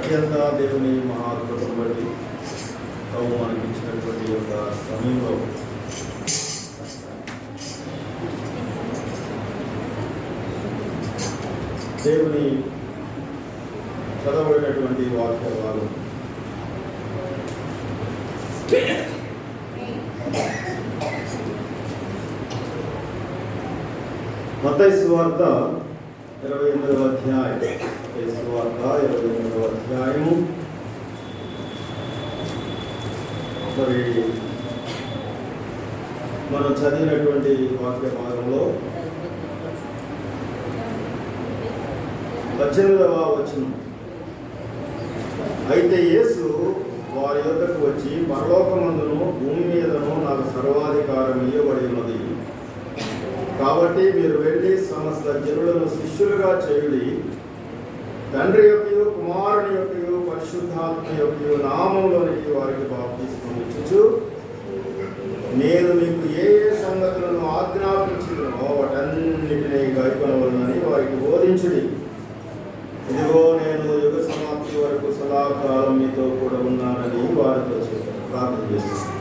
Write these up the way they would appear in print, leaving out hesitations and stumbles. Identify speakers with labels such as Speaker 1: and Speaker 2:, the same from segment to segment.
Speaker 1: అత్యంత దేవుని మహాత్మను బట్టి ప్రభు మనకిచ్చినటువంటి యొక్క సమయంలో దేవుని చదవబడినటువంటి వాక్య భాగం మత్తయి సువార్త 28వ అధ్యాయం. మత్తయి సువార్త 28వ అధ్యాయము. మరి మనం చదివినటువంటి వాక్య భాగంలో 18వ వచనం. అయితే యేసు వారి యొద్దకు వచ్చి, పరలోకమందును భూమి మీదను నాకు సర్వాధికారం ఇవ్వబడి ఉన్నది, కాబట్టి మీరు వెళ్ళి సమస్త జనులను శిష్యులుగా చేయుడి, తండ్రి యొక్కయు కుమారుని యొక్కయు పరిశుద్ధాత్మ యొక్కయు నామములోనికి వారికి బాప్తిస్మం ఇచ్చుచు, నేను మీకు ఏ ఏ సంగతులను ఆజ్ఞాపించినో వాటన్నిటినీ గైకొనవలెనని వారికి బోధించుడి. ఇదిగో నేను యుగ సమాప్తి వరకు సదాకాలం మీతో కూడా ఉన్నానని వారితో చెప్పాను. ప్రార్థన చేస్తాను.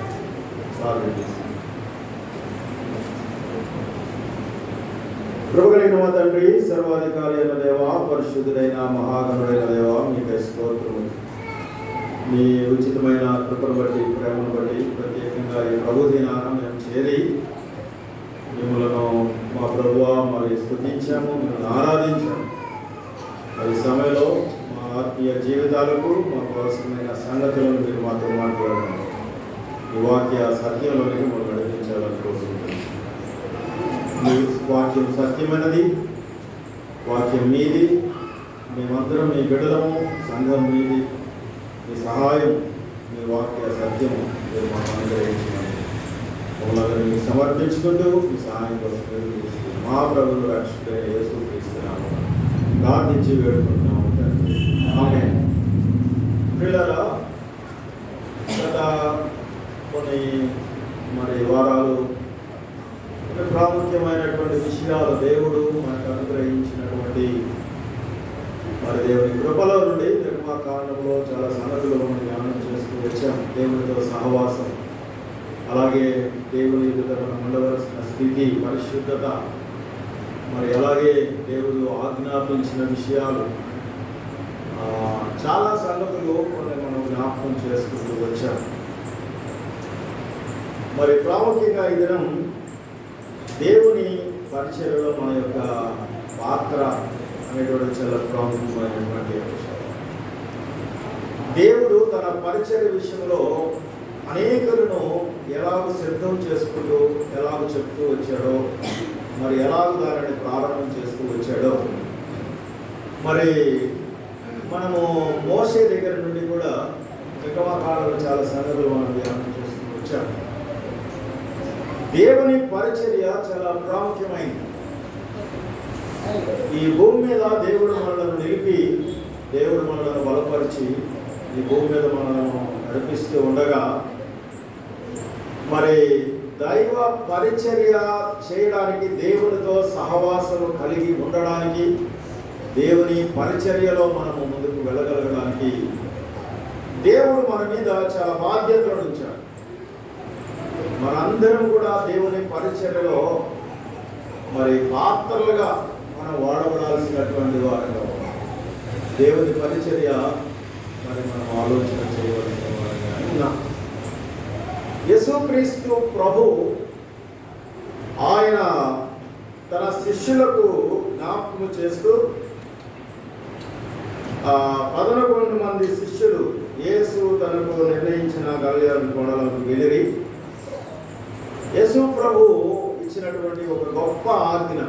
Speaker 1: కృపగలిగిన మా తండ్రి, సర్వాధికారి అయిన దేవ, పరిశుద్ధుడైన మహాగణుడైన దేవ, మీకై స్తోత్రము. మీ ఉచితమైన కృపను బట్టి, ప్రేమను బట్టి, ప్రత్యేకంగా ఈ ప్రభు దినాన మేము చేరి మిమ్మలను మా ప్రభువా మరి స్తుతించాము, మిమ్మల్ని ఆరాధించాము. ఈ సమయంలో మా ఆత్మీయ జీవితాలకు మాకు అవసరమైన సంగతులను మీరు మాతో మాట్లాడారు. ఈ వాక్య సత్యంలోనికి మనం నడిపించాలని కోరుకుంటున్నాం. మీ వాక్యం సత్యమైనది, వాక్యం మీది, మేమందరం మీ బిడ్డలము, సంఘం మీది. మీ సహాయం, మీ వాక్య సత్యము మీరు మాకు అనుగ్రహించినది. మమ్మల్ని మీకు సమర్పించుకుంటూ మీ సహాయం కోసం ఎదురుచూస్తున్నాము. మా ప్రభువును రక్షకుడైన యేసు క్రీస్తునామమున ప్రార్థించి వేడుకుంటున్నాము తండ్రి. ఆమేన్. పిల్లరా, గత కొన్ని వారాలు ప్రాముఖ్యమైనటువంటి విషయాలు దేవుడు మనకు అనుగ్రహించినటువంటి దేవుని కృపలో నుండి నిర్మాకాండంలో చాలా సంగతులు మనం ధ్యానం చేస్తూ వచ్చాం. దేవునితో సహవాసం, అలాగే దేవుని ఎదుట మనం ఉండవలసిన స్థితి, పరిశుద్ధత, మరి అలాగే దేవుడు ఆజ్ఞాపించిన విషయాలు, చాలా సంగతులు మనం జ్ఞాపకం చేసుకుంటూ వచ్చాం. మరి ప్రాముఖ్యంగా ఈ దినం దేవుని పరిచర్యలో మన యొక్క పాత్ర అనేటువంటి చాలా ప్రాముఖ్యమైనటువంటి విషయం. దేవుడు తన పరిచర్య విషయంలో అనేకులను ఎలాగ సిద్ధం చేసుకుంటూ, ఎలాగ చెప్తూ వచ్చాడో, మరి ఎలాగ దానిని ప్రారంభం చేస్తూ వచ్చాడో, మరి మనము మోషే దగ్గర నుండి కూడా నిర్గమకాండంలో చాలా సంగతులు మనం ధ్యానం చేస్తూ వచ్చాము. దేవుని పరిచర్య చాలా ప్రాముఖ్యమైనది. ఈ భూమి మీద దేవుడు మనలను నిలిపి, దేవుడు మనలను బలపరిచి ఈ భూమి మీద మనలను నడిపిస్తూ ఉండగా, మరి దైవ పరిచర్య చేయడానికి, దేవునితో సహవాసం కలిగి ఉండడానికి, దేవుని పరిచర్యలో మనము ముందుకు వెళ్ళగలగడానికి దేవుడు మన మీద చాలా బాధ్యతలు ఉంచాడు. మనందరం కూడా దేవుని పరిచర్యలో మరి పాత్రలుగా మనం వాడబడాల్సినటువంటి వారుగా దేవుని పరిచర్య మరి మనం ఆలోచన చేయవలసిన వారుగా ఉన్నాం. యేసుక్రీస్తు ప్రభు ఆయన తన శిష్యులకు జ్ఞాపకం చేస్తూ 11 మంది శిష్యులు యేసు తనకు నిర్ణయించిన గలిలయ కొండలకు వెళ్ళి యేసు ప్రభు ఇచ్చినటువంటి ఒక గొప్ప ఆజ్ఞ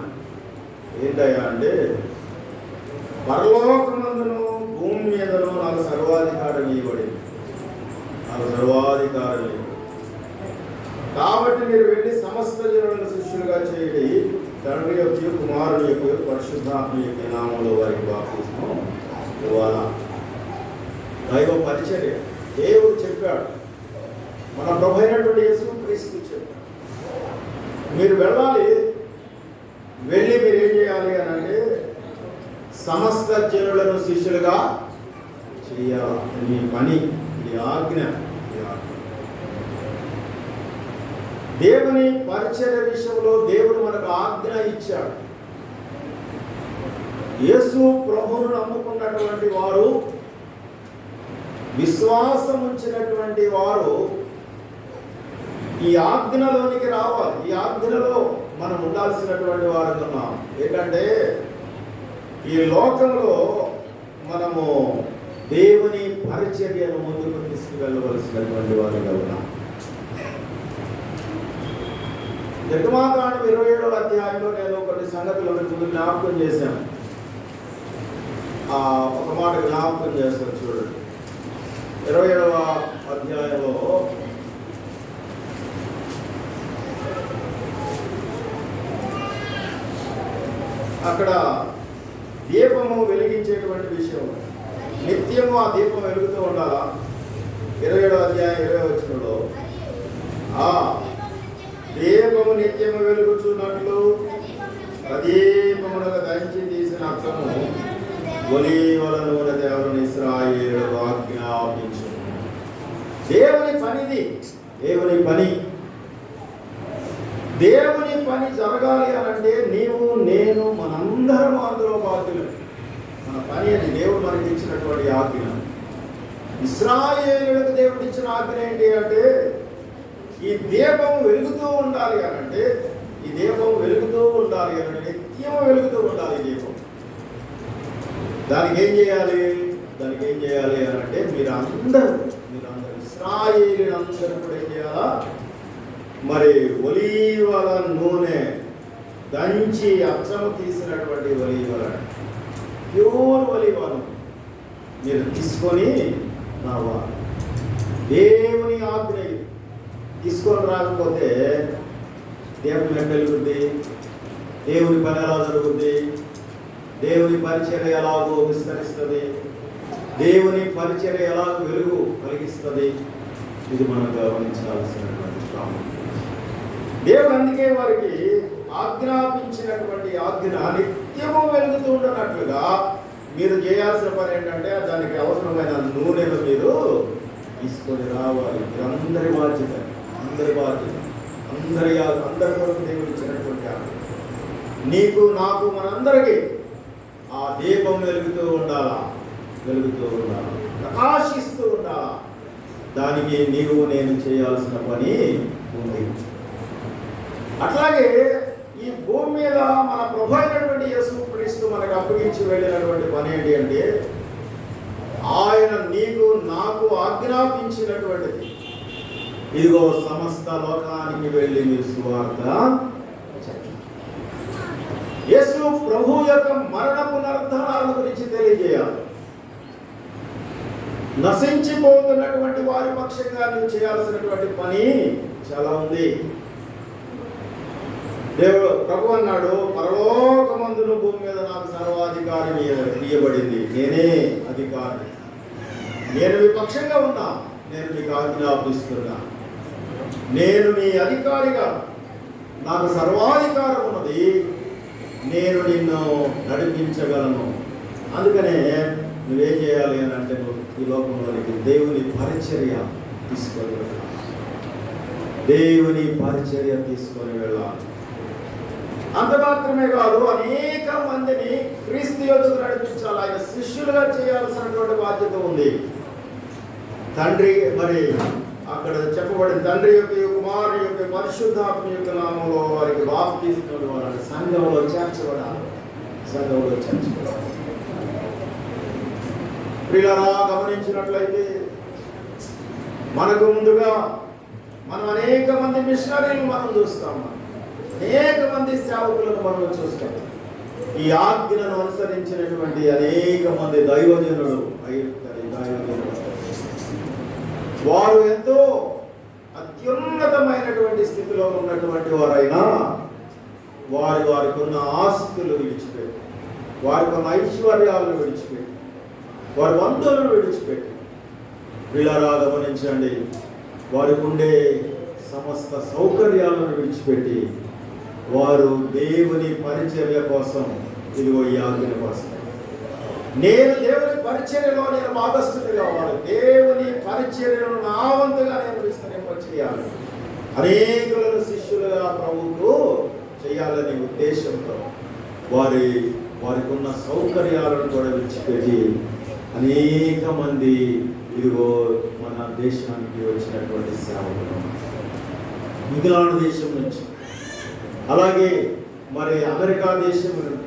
Speaker 1: ఏంటయ్యా అంటే, పరలోకమందును భూమి మీదను నాకు సర్వాధికారం ఇవ్వబడింది, నాకు సర్వాధికారం ఇవ్వబడింది, కాబట్టి మీరు వెళ్ళి సమస్త జనులను శిష్యులుగా చేయండి, తండ్రి యొక్క కుమారుని యొక్క పరిశుద్ధాత్మ యొక్క నామంలో వారికి బాప్తిస్మం ఇవ్వాలా. దైవ పరిచర్య దేవుడు చెప్పాడు, మన ప్రభు అయినటువంటి యేసుక్రీస్తు చెప్పాడు, మీరు వెళ్ళాలి. వెళ్ళి మీరు ఏం చేయాలి అని అంటే, సమస్త జనులను శిష్యులుగా చేయాలి. నీ పని, ఈ ఆజ్ఞ. దేవుని పరిచర్య విషయంలో దేవుడు మనకు ఆజ్ఞ ఇచ్చాడు. యేసు ప్రభువును నమ్ముకున్నటువంటి వారు, విశ్వాసం ఉంచినటువంటి వారు ఈ ఆజ్ఞలోనికి రావాలి. ఈ ఆజ్ఞలో మనం ఉండాల్సినటువంటి వారు ఉన్నాం. ఏంటంటే ఈ లోకంలో మనము దేవుని పరిచర్యను ముందుకు తీసుకువెళ్ళవలసినటువంటి వారుగా ఉన్నాం. నిర్గమాకాండం 27వ అధ్యాయంలో నేను కొన్ని సంగతులను జ్ఞాపకం చేశాను. ఒక మాట జ్ఞాపకం చేస్తాను చూడండి. 27వ అధ్యాయంలో అక్కడ దీపము వెలిగించేటువంటి విషయం, నిత్యము ఆ దీపం వెలుగుతూ ఉండాలా. 27వ అధ్యాయం 20వ వచనంలో దీపము నిత్యము వెలుగుచున్నట్లు ప్రదీపమునకు దంచి తీసిన అర్థము ఒలీవల నూనె దేవుని ఇశ్రాయేలుకు ఆజ్ఞాపించు. దేవుని పనిది, దేవుని పని. దేవుని పని జరగాలి అనంటే నీవు నేను మనందరం అందులో బాధ్యులు. మన పని అది. దేవుడు మనకి ఇచ్చినటువంటి ఆజ్ఞ. ఇశ్రాయేలులకు దేవుడు ఇచ్చిన ఆజ్ఞ ఏంటి అంటే ఈ దీపం వెలుగుతూ ఉండాలి అనంటే, ఈ దీపం వెలుగుతూ ఉండాలి అనంటే నిత్యం వెలుగుతూ ఉండాలి ఈ దీపం. దానికి ఏం చేయాలి అనంటే మీరందరూ ఇశ్రాయేలులందరూ కూడా ఏం చేయాలా? మరి ఒలీవల నూనె దంచి అచ్చము తీసినటువంటి ఒలీవల, ప్యూర్ ఒలీవను మీరు తీసుకొని రావాలి. దేవుని ఆజ్ఞ తీసుకొని రాకపోతే దేవుని ఎట్లా వెలుగుద్ది? దేవుని పని ఎలా జరుగుద్ది? దేవుని పరిచర్య ఎలాగో విస్తరిస్తుంది? దేవుని పరిచర్య ఎలాగో వెలుగు కలిగిస్తుంది? ఇది మనం గమనించాల్సినటువంటి ప్రాముఖ్యత. దేవుడు అందుకే వారికి ఆజ్ఞాపించినటువంటి ఆజ్ఞ నిత్యము వెలుగుతూ ఉండనట్లుగా మీరు చేయాల్సిన పని ఏంటంటే దానికి అవసరమైన నూనెను మీరు తీసుకొని రావాలి. అందరి బాధ్యత, అందరి కొరకు దేవుడు ఇచ్చినటువంటి ఆజ్ఞ. నీకు నాకు మనందరికీ ఆ దీపం వెలుగుతూ ఉండాలా, ప్రకాశిస్తూ ఉండాలా. దానికి నీవు నేను చేయాల్సిన పని ఉంది. అట్లాగే ఈ భూమి మీద మన ప్రభు అయినటువంటి యేసుక్రీస్తు మనకు అప్పగించి వెళ్ళినటువంటి పని ఏంటి అంటే ఆయన నీకు నాకు ఆజ్ఞాపించినటువంటిది, ఇదిగో సమస్త లోకానికి వెళ్ళి మీరు సువార్త. యేసు ప్రభు యొక్క మరణ పునరుద్ధరణల గురించి తెలియజేయాలి. నశించిపోతున్నటువంటి వారి పక్షంగా నువ్వు చేయాల్సినటువంటి పని చాలా ఉంది. దేవుడు ప్రభు అన్నాడు, పరలోకమందును భూమి మీద నాకు సర్వాధికారి ఇయ్యబడింది, నేనే అధికారి, నేను మీ పక్షంగా ఉన్నా, నేను మీకు ఆజ్ఞాపిస్తున్నా, నేను నీ అధికారిగా, నాకు సర్వాధికారం ఉన్నది, నేను నిన్ను నడిపించగలను. అందుకనే నువ్వేం చేయాలి అని అంటే ఈ లోకంలోనికి దేవుని పరిచర్య తీసుకొని వెళ్ళాలి. అంత మాత్రమే కాదు, అనేక మందిని క్రీస్తు యొద్దకు నడిపించాలి. ఆయన శిష్యులుగా చేయాల్సినటువంటి బాధ్యత ఉంది. తండ్రి మరి అక్కడ చెప్పబడిన తండ్రి యొక్క కుమారుని యొక్క పరిశుద్ధాత్మ యొక్క నామంలో వారికి బాప్తిస్మం వారిని సంఘంలో చేర్చబడాలి. ప్రియులారా, గమనించినట్లయితే మనకు ముందుగా మనం అనేక మంది మిషనరీలు మనం చూస్తాం, అనేక మంది సేవకులను మనం చూస్తాం. ఈ ఆజ్ఞలను అనుసరించినటువంటి అనేక మంది దైవజనులు వారు ఎంతో అత్యున్నతమైనటువంటి స్థితిలో ఉన్నటువంటి వారైనా వారికి ఉన్న ఆస్తులు విడిచిపెట్టి, వారికి ఉన్న ఐశ్వర్యాలను విడిచిపెట్టి, వారి బంధువులను విడిచిపెట్టి, వీళ్ళరా గమనించండి, వారికి ఉండే సమస్త సౌకర్యాలను విడిచిపెట్టి వారు దేవుని పరిచర్య కోసం, ఇదిగో ఈ ఆజ్ఞ కోసం నేను దేవుని పరిచర్యలో నేను భాగస్థుని కావాలి. దేవుని పరిచర్యను నా వంతుగా నేను విస్తరింప చేయాలి. అనేకులను శిష్యులుగా ప్రభువుకు చేయాలనే ఉద్దేశంతో వారికి ఉన్న సౌకర్యాలను కూడా విడిచిపెట్టి అనేక మంది ఇదిగో మన దేశానికి వచ్చినటువంటి సేవకులు, ఇంగ్లాండ్ దేశం నుంచి, అలాగే మరి అమెరికా దేశం నుండి,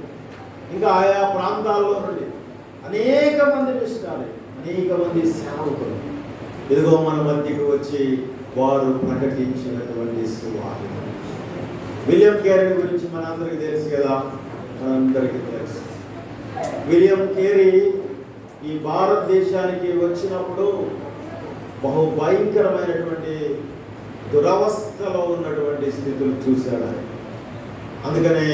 Speaker 1: ఇంకా ఆయా ప్రాంతాల్లో నుండి అనేక మంది మిషనరీ, అనేక మంది సేవకులు ఇదిగో మన మధ్యకు వచ్చి వారు ప్రకటించినటువంటి సువార్త. విలియం కేరీ గురించి మనందరికీ తెలుసు కదా, మనందరికీ తెలుసు. విలియం కేరీ ఈ భారతదేశానికి వచ్చినప్పుడు బహు భయంకరమైనటువంటి దురవస్థలో ఉన్నటువంటి స్థితులు చూశాడు. అందుకనే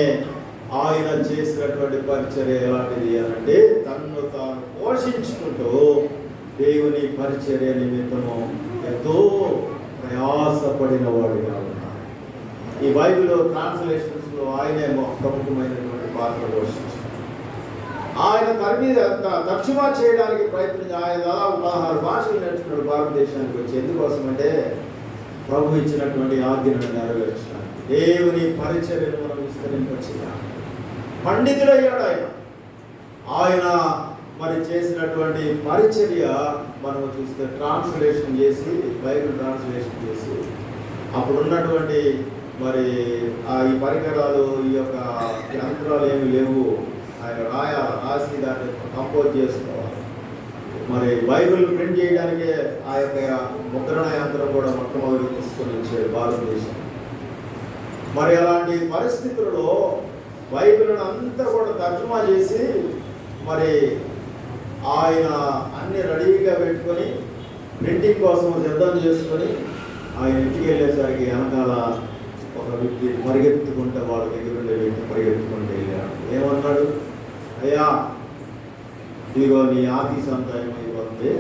Speaker 1: ఆయన చేసినటువంటి పరిచర్య ఎలాంటిది అంటే తన్ను తాను పోషించుకుంటూ దేవుని పరిచర్య నిమిత్తము ఎంతో ప్రయాసపడిన వాడిగా ఉన్నారు. ఈ బైబిల్ ట్రాన్స్లేషన్స్లో ఆయనే ప్రముఖమైనటువంటి పాత్ర పోషించారు. ఆయన తన మీద తర్జుమా చేయడానికి ప్రయత్నించి ఆయన దాదాపు 16 భాషలు నేర్చుకున్నాడు భారతదేశానికి వచ్చి. ఎందుకోసం అంటే ప్రభు ఇచ్చినటువంటి ఆజ్ఞను నెరవేర్చడానికి, దేవుని పరిచర్యను మనం విస్తరింపచేయాలి. పండితుడయ్యాడు ఆయన మరి చేసినటువంటి పరిచర్య మనం చూస్తే ట్రాన్స్లేషన్ చేసి, బైబిల్ ట్రాన్స్లేషన్ చేసి, అప్పుడు ఉన్నటువంటి మరి ఈ పరికరాలు, ఈ యొక్క యంత్రాలు ఏమి లేవు. ఆయన రాసి దాన్ని కంపోజ్ చేసుకోవాలి. మరి బైబిల్ ప్రింట్ చేయడానికి ఆ యొక్క ముద్రణ యంత్రం కూడా మొట్టమొదటి తీసుకొని వచ్చాడు భారతదేశం. మరి అలాంటి పరిస్థితుల్లో బైబిల్ను అంతా కూడా తర్జుమా చేసి మరి ఆయన అన్ని రెడీగా పెట్టుకొని ప్రింటింగ్ కోసం సిద్ధం చేసుకొని ఆయన ఇంటికి వెళ్ళేసరికి వెనకాల ఒక వ్యక్తి పరిగెత్తుకుంటే వాళ్ళ దగ్గర ఉండే వ్యక్తి పరిగెత్తుకుంటూ వెళ్ళాడు. ఏమన్నాడు? అయ్యా, ఇదిగో నీ ఆఫీస్ అంతా ఏమైపోతుంది,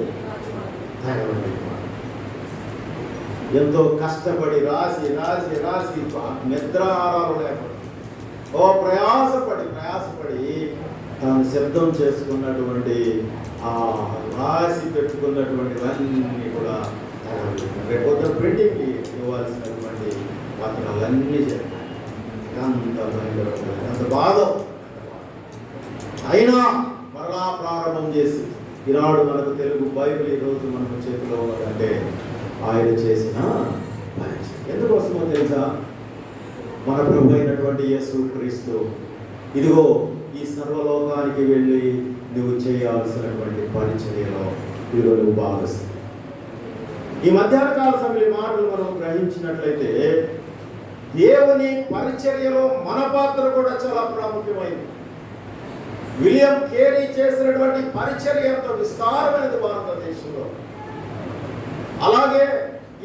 Speaker 1: ఎంతో కష్టపడి రాసి రాసి రాసి నిద్రాహారాలు లేకుండా ప్రయాసపడి తాను సిద్ధం చేసుకున్నటువంటి ఆ రాసి పెట్టుకున్నటువంటివన్నీ కూడా రేపొద్దు ప్రింటింగ్కి ఇవ్వాల్సినటువంటి పత్రాలన్నీ జరిగాయి. అంత భయంకరంగా, అంత బాధ. అయినా మరలా ప్రారంభం చేసి ఈనాడు మనకు తెలుగు బైబిల్ ఈరోజు మనకు చేతిలో ఉన్నదంటే ఆయన చేసిన పరిచయం. ఎందుకోసమో తెలుసా? మన ప్రభు అయినటువంటి యేసు క్రీస్తు ఇదిగో ఈ సర్వలోకానికి వెళ్ళి నువ్వు చేయాల్సినటువంటి పరిచర్యలో ఇదిగో నువ్వు భాగస్వామి. ఈ మధ్యాహ్న కాల సమయంలో మాటలు మనం గ్రహించినట్లయితే దేవుని పరిచర్యలో మన పాత్ర కూడా చాలా ప్రాముఖ్యమైనది. విలియం కేరీ చేసినటువంటి పరిచర్య ఎంతో విస్తారమైనది భారతదేశంలో. అలాగే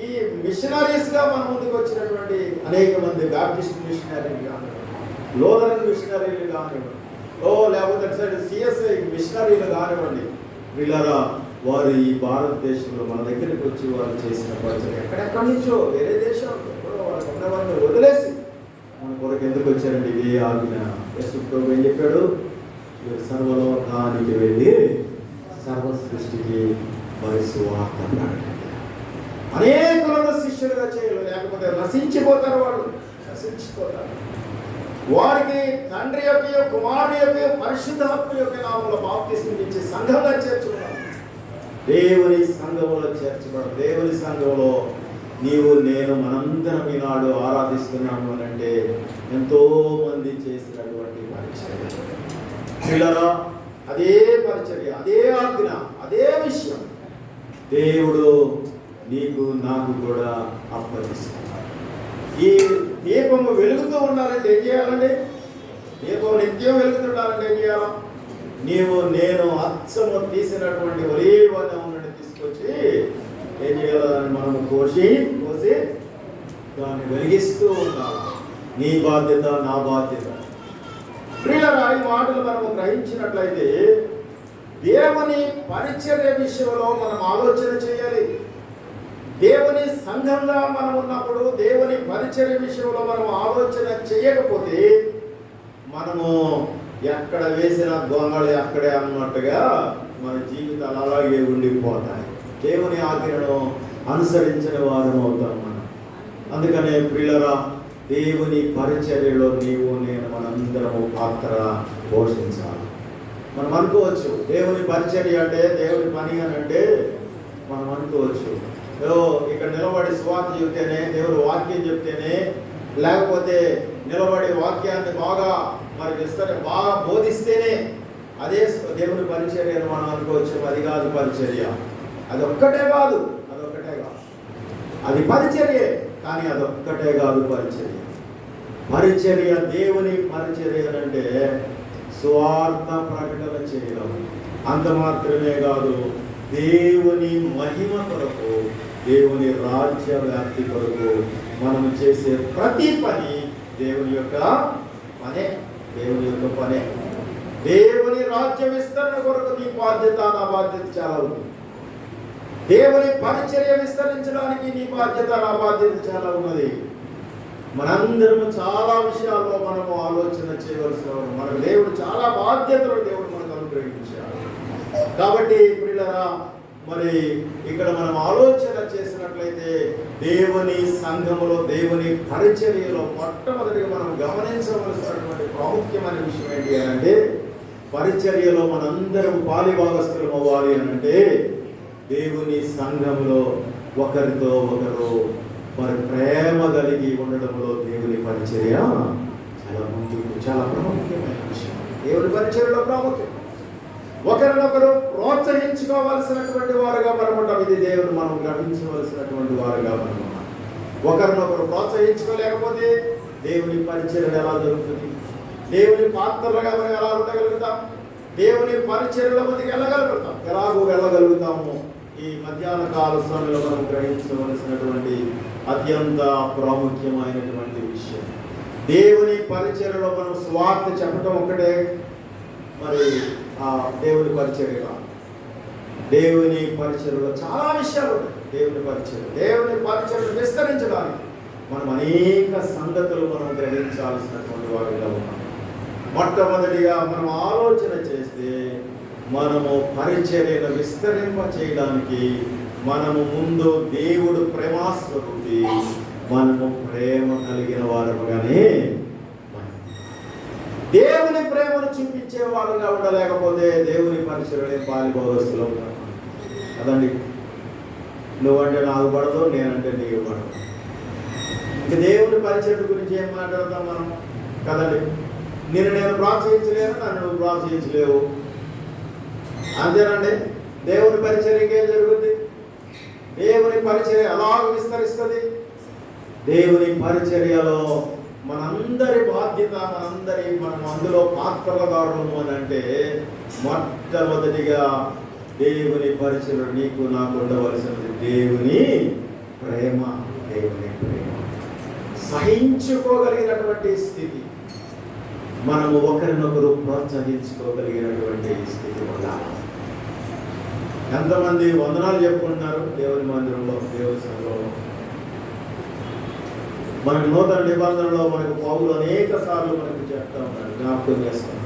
Speaker 1: ఈ మిషనరీస్గా మన ముందుకు వచ్చినటువంటి అనేక మంది బ్యాప్టిస్ట్ మిషనరీలు కానివ్వండి, లోదరన్ మిషనరీలు కానివ్వండి, లేకపోతే సైడ్ సిఎస్ఐ మిషనరీలు కానివ్వండి, వీళ్ళరా వారు ఈ భారతదేశంలో మన దగ్గరికి వచ్చి వారు చేసిన పరిచయం ఎక్కడెక్కడి నుంచో వేరే దేశం వాళ్ళకి ఉన్నవారిని వదిలేసి మన కొరకు ఎందుకు వచ్చారండి? ఇదే ఆజ్ఞ. యేసు ప్రభు ఏం చెప్పాడు? సర్వలోకానికి వెళ్ళి సర్వ సృష్టికి మరి సువార్త ప్రకటించాలి. అనేకులను శిష్యులుగా చేయాలి, లేకపోతే నశించిపోతారు. వాళ్ళు నశించిపోతారు. వారికి తండ్రి యొక్క, కుమారుని యొక్క, పరిశుద్ధాత్మ యొక్క నామంలో బాప్తిస్మం ఇచ్చి సంఘంగా చేర్చుకున్నారు. దేవుని సంఘంలో చేర్చబడ, దేవుని సంఘంలో నీవు నేను మనందరం ఈనాడు ఆరాధిస్తున్నాము అని అంటే ఎంతో మంది చేసినటువంటి పరిచర్య. పిల్లరా, అదే పరిచర్య, అదే ఆజ్ఞ, అదే విషయం దేవుడు నీకు నాకు కూడా అప్పగిస్తున్నాడు. ఈ దీపము వెలుగుతూ ఉండాలంటే ఏం చేయాలండి? దీపం నిత్యం వెలుగుతుండాలంటే ఏం చేయాలి? నీవు నేను అచ్చము తీసినటువంటి ఒలీవ నూనెను తీసుకొచ్చి ఏం చేయాలని మనము కోసి దాన్ని వెలిగిస్తూ ఉండాలి. నీ బాధ్యత, నా బాధ్యత. ప్రియులారా, ఈ మాటలు మనము గ్రహించినట్లయితే దేవుని పరిచర్య విషయంలో మనం ఆలోచన చేయాలి. దేవుని సంఘంగా మనం ఉన్నప్పుడు దేవుని పరిచర్య విషయంలో మనం ఆలోచన చేయకపోతే మనము ఎక్కడ వేసిన గొంగళి అక్కడే అన్నట్టుగా మన జీవితాలు అలాగే ఉండిపోతాయి. దేవుని ఆజ్ఞను అనుసరించిన వారం అవుతాం మనం. అందుకనే ప్రియులరా, దేవుని పరిచర్యలో నీవు నేను మనందరము పాత్ర పోషించాలి. మనం అనుకోవచ్చు దేవుని పరిచర్య అంటే దేవుని పని అని అంటే మనం అనుకోవచ్చు, ఏదో ఇక్కడ నిలబడి సువార్త చెబితేనే, దేవుని వాక్యం చెప్తేనే, లేకపోతే నిలబడి వాక్యాన్ని బాగా బాగా బోధిస్తేనే అదే దేవుని పరిచర్య అని మనం అనుకోవచ్చు. అది కాదు పరిచర్య. అదొక్కటే కాదు. అది పరిచర్యే, కానీ అదొక్కటే కాదు పరిచర్య. పరిచర్య, దేవుని పరిచర్య అంటే సువార్త ప్రకటన చేయడం. అంత మాత్రమే కాదు, దేవుని మహిమ కొరకు, దేవుని రాజ్య వ్యాప్తి కొరకు మనం చేసే ప్రతి పని దేవుని యొక్క పనే. దేవుని రాజ్య విస్తరణ కొరకు నీ బాధ్యత, నా బాధ్యత చాలా ఉంది. దేవుని పరిచర్య విస్తరించడానికి నీ బాధ్యత, నా బాధ్యత చాలా ఉన్నది. మనందరము చాలా విషయాల్లో మనము ఆలోచన చేయవలసిన మనకు దేవుడు చాలా బాధ్యతలు దేవుడు మనకు అనుగ్రహించాడు. కాబట్టి ప్రియులారా, మరి ఇక్కడ మనం ఆలోచన చేసినట్లయితే దేవుని సంఘములో, దేవుని పరిచర్యలో మొట్టమొదటిగా మనం గమనించవలసినటువంటి ప్రాముఖ్యమైన విషయం ఏంటి అంటే, పరిచర్యలో మనందరం పాలిభాగస్తులం అవ్వాలి అనంటే దేవుని సంఘంలో ఒకరితో ఒకరు మరి ప్రేమ కలిగి ఉండడంలో దేవుని పరిచర్య చాలా ప్రాముఖ్యమైన విషయం. దేవుని పరిచర్యలో ప్రాముఖ్యం. ఒకరినొకరు ప్రోత్సహించుకోవాల్సినటువంటి వారుగా మనం ఉంటాం. ఇది దేవుడు మనం గ్రహించవలసినటువంటి వారుగా మనం ఉన్నాం. ఒకరినొకరు ప్రోత్సహించుకోలేకపోతే దేవుని పరిచర్య ఎలా జరుగుతుంది? దేవుని పాత్రలుగా మనం ఎలా ఉండగలుగుతాం? దేవుని పరిచర్యల మధ్యకి వెళ్ళగలుగుతాము? ఈ మధ్యాహ్న కాల సమయంలో మనం గ్రహించవలసినటువంటి అత్యంత ప్రాముఖ్యమైనటువంటి విషయం. దేవుని పరిచర్యలో మనం స్వార్థ చెప్పడం ఒకటే మరి దేవుని పరిచర్య. దేవుని పరిచర్యలో చాలా విషయాలు ఉన్నాయి. దేవుని పరిచర్య విస్తరించడానికి మనం అనేక సంగతులు మనం గ్రహించాల్సినటువంటి వారిగా ఉన్నాం. మొట్టమొదటిగా మనం ఆలోచన చేస్తే, మనము పరిచర్యను విస్తరింప చేయడానికి మనము ముందు దేవుడు ప్రేమాస్వరూపి, మనము ప్రేమ కలిగిన వారముగానే దేవుని ప్రేమను చూపించే వాళ్ళుగా ఉండలేకపోతే దేవుని పరిచర్యలే పాలిభాగస్తులు కదండి. నువ్వంటే నాకు పడదు, నేనంటే నీకు పడదు. ఇంకా దేవుని పరిచర్య గురించి ఏం మాట్లాడతాం మనం కదండి. నేను ప్రోత్సహించలేను, నన్ను నువ్వు ప్రోత్సహించలేవు, అంతేనండి. దేవుని పరిచర్యకి ఏం జరుగుతుంది? దేవుని పరిచర్య అలాగ విస్తరిస్తుంది. దేవుని పరిచర్యలో మనందరి బాధ్యత, మనం అందులో పాత్రదారులము అని అంటే మొట్టమొదటిగా దేవుని పరిచర్య నీకు నాకు ఉండవలసినది దేవుని ప్రేమ. సహించుకోగలిగినటువంటి స్థితి, మనము ఒకరినొకరు ప్రోత్సహించుకోగలిగినటువంటి స్థితి వల్ల. ఎంతమంది వందనాలు చెప్పుకుంటున్నారు దేవుని మందిరంలో, దేవుని సంఘంలో. మనకు నూతన నిబంధనలో మనకు పౌలు అనేక సార్లు మనకు చెప్తా ఉన్నాడు, జ్ఞాపకం చేస్తాం.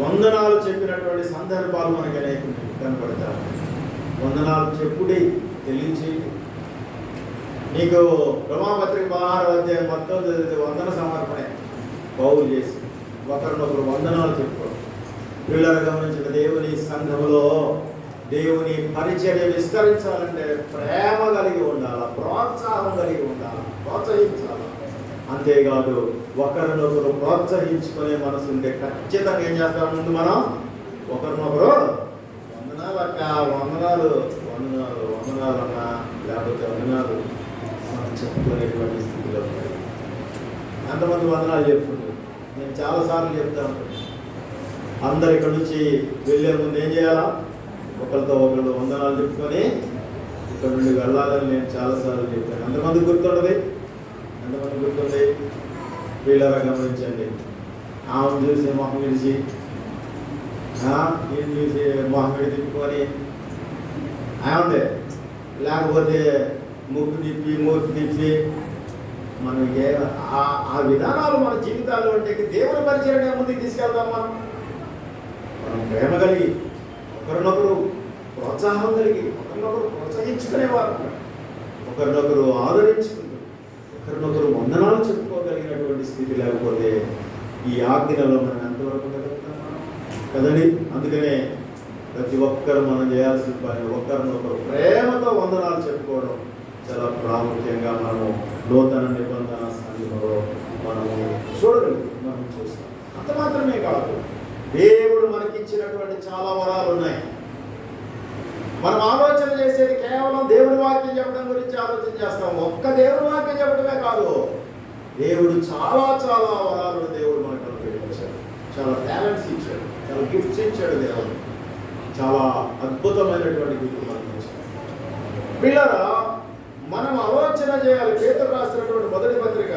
Speaker 1: వందనాలు చెప్పినటువంటి సందర్భాలు మనకి అనేక కనపడతారు. వందనాలు చెప్పుడి, తెలియచి. నీకు రోమాపత్రిక 16వ అధ్యాయం మొత్తం చదివితే వందన సమర్పణే పౌలు చేసి ఒకరినొకరు వందనాలు చెప్పుకోవడం. పిల్లలు గమనించిన దేవుని సంఘంలో దేవుని పరిచర్య విస్తరించాలంటే ప్రేమ కలిగి ఉండాలి, ప్రోత్సాహం కలిగి ఉండాలి, ప్రోత్సహించాలి. అంతేకాదు ఒకరినొకరు ప్రోత్సహించుకునే మనసు ఉంటే ఖచ్చితంగా ఏం చేస్తాం? ముందు మనం ఒకరినొకరు వందనాలు అక్క, వందనాలు అన్నా, లేకపోతే వందనాలు మనం చెప్పుకునేటువంటి స్థితిలో ఎంతమంది వందనాలు చెప్పుకుంటారు? నేను చాలాసార్లు చెప్తా ఉంటాను, అందరు ఇక్కడ నుంచి వెళ్ళే ముందు ఏం చేయాలా? ఒకరితో ఒకరు వందనాలు చెప్పుకొని ఇక్కడ నుండి వెళ్ళాలని నేను చాలాసార్లు చెప్పాను. ఎంతమంది గుర్తుంటుంది? వీళ్ళరా గమనించండి. ఆమెను చూసి మొహం విడిచి, ఈయన చూసి మొహం విడి తిప్పుకొని ఆమె, లేకపోతే ముక్కు తిప్పి మనం ఆ విధానాలు మన జీవితాల్లో ఉంటే దేవుని పరిచయం ముందుకు తీసుకెళ్తాం. మనం ప్రేమ కలిగి ఒకరినొకరు ప్రోత్సాహం కలిగి ఒకరినొకరు ప్రోత్సహించుకునేవారు, ఒకరినొకరు ఆదరించుకుంటూ ఒకరినొకరు వందనాలు చెప్పుకోగలిగినటువంటి స్థితి లేకపోతే ఈ ఆజ్ఞలో మనం ఎంతవరకు కదండి. అందుకనే ప్రతి ఒక్కరు మనం చేయాల్సిన పని ఒకరినొకరు ప్రేమతో వందనాలు చెప్పుకోవడం చాలా ప్రాముఖ్యంగా మనము నూతన నిబంధన సంఘంలో మనము మనం చూస్తాం. అంత మాత్రమే కాదు, దేవుడు మనకిచ్చినటువంటి చాలా వరాలు ఉన్నాయి. మనం ఆలోచన చేసేది కేవలం దేవుని వాక్యం చెప్పడం గురించి ఆలోచన చేస్తాం. ఒక్క దేవుని వాక్యం చెప్పడమే కాదు, దేవుడు చాలా చాలా వరాలు దేవుడు మనకు అనుగ్రహించాడు, చాలా టాలెంట్స్ ఇచ్చాడు, చాలా గిఫ్ట్స్ ఇచ్చాడు. దేవుడు చాలా అద్భుతమైనటువంటి గిఫ్ట్ మనకు ఇచ్చాడు. పిల్లరా, మనం ఆలోచన చేయాలి. పేతురు రాసినటువంటి మొదటి పత్రిక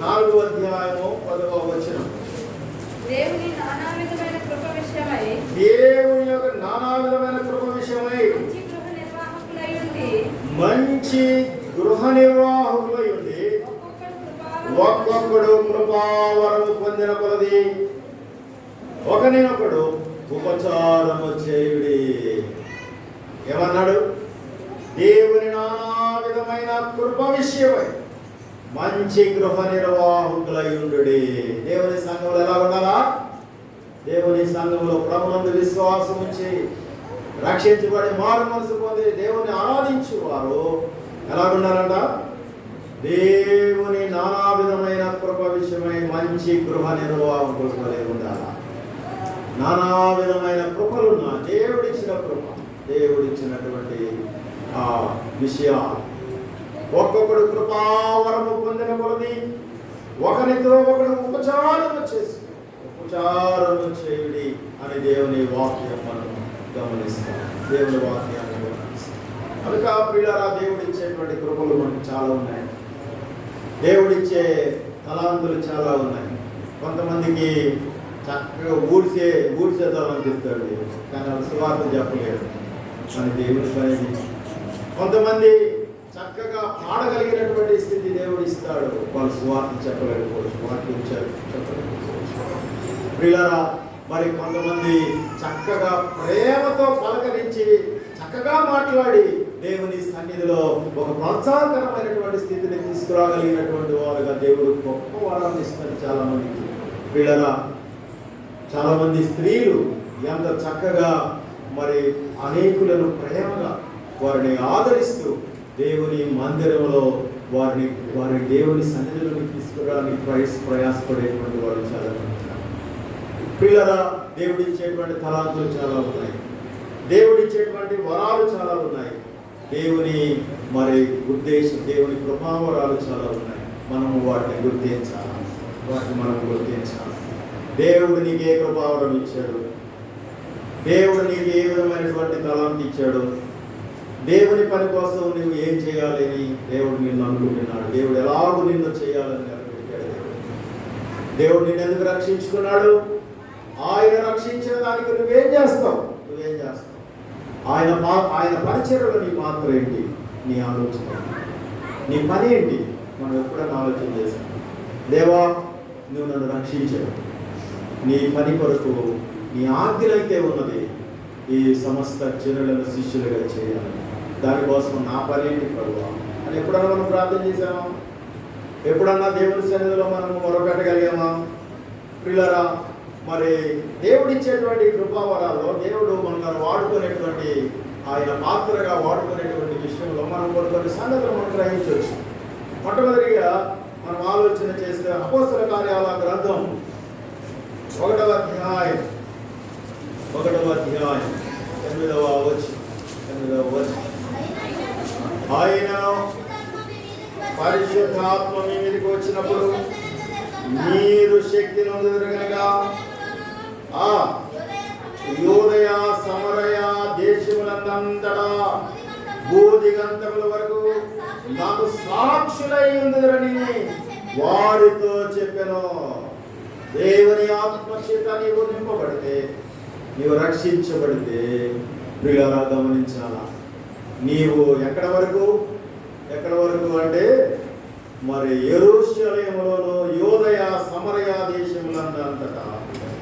Speaker 1: 4వ అధ్యాయము 10వ వచనం.
Speaker 2: దేవుని యొక్క నానా విధమైన కృప విషయమై
Speaker 1: మంచి గృహ నిర్వాహకులై ఉండి ఒక్కొక్కడు కృపావరము పొందిన కొలది ఒకరినొకడు ఉపచారము చేయుడి. ఏమన్నాడు? దేవుని నానా విధమైన కృప విషయమై మంచి గృహ నిర్వాహకులై ఉండు. దేవుని సంఘంలో ఎలా ఉండాలా? దేవుని సంఘంలో ప్రభునందు విశ్వాసం ఉంచి రక్షించబడి మారు మనసు పొంది దేవుని ఆరాధించు వారు ఎలా ఉండాలంట? దేవుని నానా విధమైన కృప విషయమై మంచి గృహ నిర్వాహకులు వలె ఉండాలా. నానా విధమైన కృపలున్న దేవుడిచ్చిన కృప, దేవుడిచ్చినటువంటి ఆ విషయాలు ఒక్కొక్కడు కృపావరము పొందిన కొలది ఒకరితో ఒకడు ఉపచారము చేయుడి అని దేవుని వాక్యం మనం గమనిస్తాం. దేవుని వాక్యాన్ని గమనిస్తాం. కనుక పిల్లరా, దేవుడిచ్చేటువంటి కృపలు మనకు చాలా ఉన్నాయి. దేవుడిచ్చే తలాంతులు చాలా ఉన్నాయి. కొంతమందికి చక్కగా ఊడ్చేద్దామనిపిస్తాడు, కానీ వాళ్ళు సువార్త చెప్పలేరు అని దేవుడి పని. కొంతమంది చక్కగా పాడగలిగినటువంటి స్థితి దేవుడు ఇస్తాడు, వాళ్ళు సువార్త చెప్పలేకపోవచ్చు, వాక్యం చెప్పలేకపోవచ్చు. పిల్లరా, మరి కొంతమంది చక్కగా ప్రేమతో పలకరించి చక్కగా మాట్లాడి దేవుని సన్నిధిలో ఒక ప్రోత్సాహకరమైనటువంటి స్థితిని తీసుకురాగలిగినటువంటి వారుగా దేవుడు గొప్ప వరాన్ని ఇస్తారు చాలా మందికి. పిల్లరా, చాలా మంది స్త్రీలు ఎంత చక్కగా మరి అనేకులను ప్రేమగా వారిని ఆదరిస్తూ దేవుని మందిరంలో వారి దేవుని సన్నిధిలోకి తీసుకురావడానికి ప్రయాసపడేటువంటి వారు చాలా మంది. పిల్లరా, దేవుడిచ్చేటువంటి తలాంతులు చాలా ఉన్నాయి, దేవుడిచ్చేటువంటి వరాలు చాలా ఉన్నాయి, దేవుని మరి ఉద్దేశం, దేవుని కృపావరాలు చాలా ఉన్నాయి. మనము వాటిని గుర్తించాలి. దేవుడు నీకు ఏ కృపావరం ఇచ్చాడు, దేవుడు నీకు ఏ విధమైనటువంటి తలాంతి ఇచ్చాడు, దేవుని పని కోసం నువ్వు ఏం చేయాలని దేవుడు నిన్ను అనుకుంటున్నాడు, దేవుడు ఎలాగో నిన్ను చేయాలని అనుకుంటాడు. దేవుడు నిన్ను ఎందుకు రక్షించుకున్నాడు? ఆయన రక్షించిన దానికి నువ్వేం చేస్తావు? ఆయన పరిచర్యలో నీ పాత్ర ఏంటి? నీ ఆలోచన, నీ పని ఏంటి? మనం ఎప్పుడైనా ఆలోచన చేశాం, దేవా నువ్వు నన్ను రక్షించావు, నీ పని కొరకు నీ ఆజ్ఞలైతే ఉన్నది ఈ సమస్త జనులను శిష్యులుగా చేయాలి, దానికోసం నా పని ఏంటి ప్రభువా అని ఎప్పుడన్నా మనం ప్రార్థన చేసామా? ఎప్పుడన్నా దేవుని సన్నిధిలో మనం మొరపెట్టగలిగామా? పిల్లరా, మరి దేవుడిచ్చేటువంటి కృపావరాల్లో దేవుడు మనల్ని వాడుకునేటువంటి, ఆయన పాత్రగా వాడుకునేటువంటి విషయంలో మనం కొన్ని సంగతులు మనం గ్రహించవచ్చు. మొట్టమొదటిగా మనం ఆలోచన చేస్తే అపోస్తల కార్యాల గ్రంథం 1వ అధ్యాయం 8వ వచనం. ఆయన పరిశుద్ధాత్మ మీ మీదకి వచ్చినప్పుడు మీరు శక్తి నొందుదురు గనుక యూదయ సమరయ దేశములందంతటా భూదిగంతముల వరకు నాకు సాక్షులై ఉందురని వారితో చెప్పెను. దేవుని ఆత్మచేత నీవు నింపబడితే, నీవు రక్షించబడితే, ప్రియులారా గమనించాలా, నీవు ఎక్కడి వరకు అంటే మరి యెరూషలేములోను యోదయ సమరయ దేశములందంతటా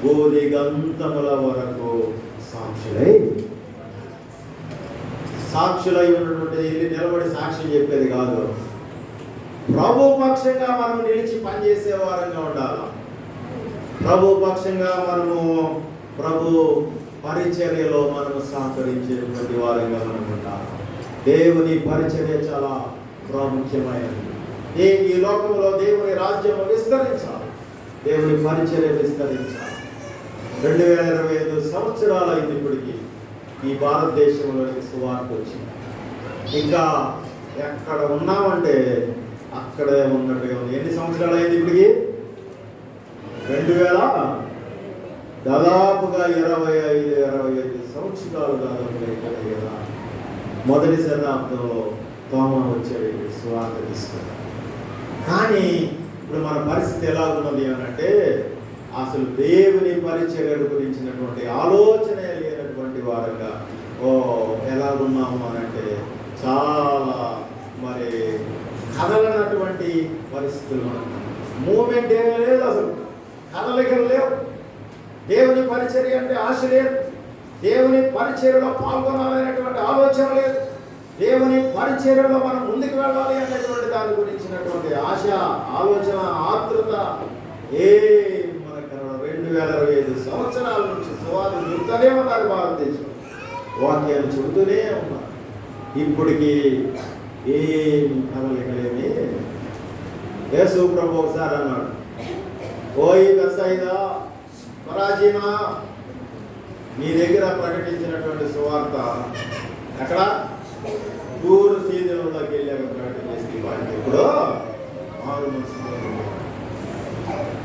Speaker 1: భూదిగంతముల వరకు సాక్షులై ఉన్నటువంటి ఇల్లు నిలబడి సాక్ష్యం చెప్పేది కాదు. ప్రభు పక్షంగా మనం నిలిచి పనిచేసే వారంగా ఉండాలి. ప్రభు పక్షంగా మనము ప్రభు పరిచర్యలో మనము సహకరించేటువంటి వారంగా మనం ఉండాలి. దేవుని పరిచర్య చాలా ప్రాముఖ్యమైనది. ఈ లోకంలో దేవుని రాజ్యం విస్తరించాలి, దేవుని పరిచర్య విస్తరించాలి. 2025 సంవత్సరాలు అయింది ఇప్పటికి ఈ భారతదేశంలోకి సువార్త వచ్చింది. ఇంకా ఎక్కడ ఉన్నామంటే అక్కడే ఉన్నట్టుగా ఉంది. ఎన్ని సంవత్సరాలు అయింది ఇప్పటికి? 2000 దాదాపుగా 25 సంవత్సరాలు దాదాపుగా కదా. మొదటి శతాబ్దంలో తోమా వచ్చాడు సువార్త తీసుకున్నాడు. కానీ ఇప్పుడు మన పరిస్థితి ఎలా ఉన్నది అనంటే అసలు దేవుని పరిచర్య గురించినటువంటి ఆలోచన లేనటువంటి వారంగా ఎలాగున్నాము అనంటే చాలా మరి కదలనటువంటి పరిస్థితులు. మూమెంట్ ఏమీ లేదు, అసలు కదలికలు లేవు. దేవుని పరిచర్య అంటే ఆశ లేదు, దేవుని పరిచర్యలో పాల్గొనాలనేటువంటి ఆలోచన లేదు, దేవుని పరిచర్యలో మనం ముందుకు వెళ్ళాలి అనేటువంటి దాని గురించినటువంటి ఆశ, ఆలోచన, ఆతృత ఏ మనకు 2025 సంవత్సరాల నుంచి సువార్త చెబుతూనే ఉన్నారు. భారతదేశం వాక్యాలు చెబుతూనే ఉన్నారు. ఇప్పటికీ ఏం కదలికలేమి. యేసు ప్రభు ఒకసారి అన్నాడు, ఓయ్ బెత్సయిదా పరాజీనా, నీ దగ్గర ప్రకటించినటువంటి సువార్త అక్కడ దూరు సీజన్లోకి వెళ్ళాక ప్రకటన చేసి వాడికి ఎప్పుడో మారు మనసు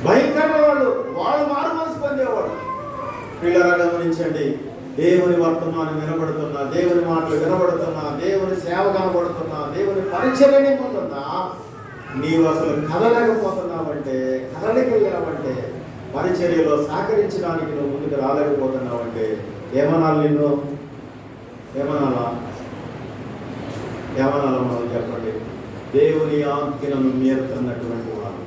Speaker 1: భయంకరమైన వాళ్ళు మారు మనసు పొందేవాడు. పిల్లరా గమనించండి, దేవుని వర్తమానం వినబడుతున్నా, దేవుని మాటలు వినబడుతున్నా, దేవుని సేవ కనబడుతున్నా, దేవుని పరిచర్యని పొందుతున్నా, నీవు అసలు కదలేకపోతున్నావంటే, కదలికెళ్ళావంటే, పరిచర్యలో సహకరించడానికి నువ్వు ముందుకు రాలేకపోతున్నావంటే ఏమనాలి? నిన్ను ఏమనాలా మనం చెప్పండి. దేవుని ఆజ్ఞలను మీరుతున్నటువంటి వారు.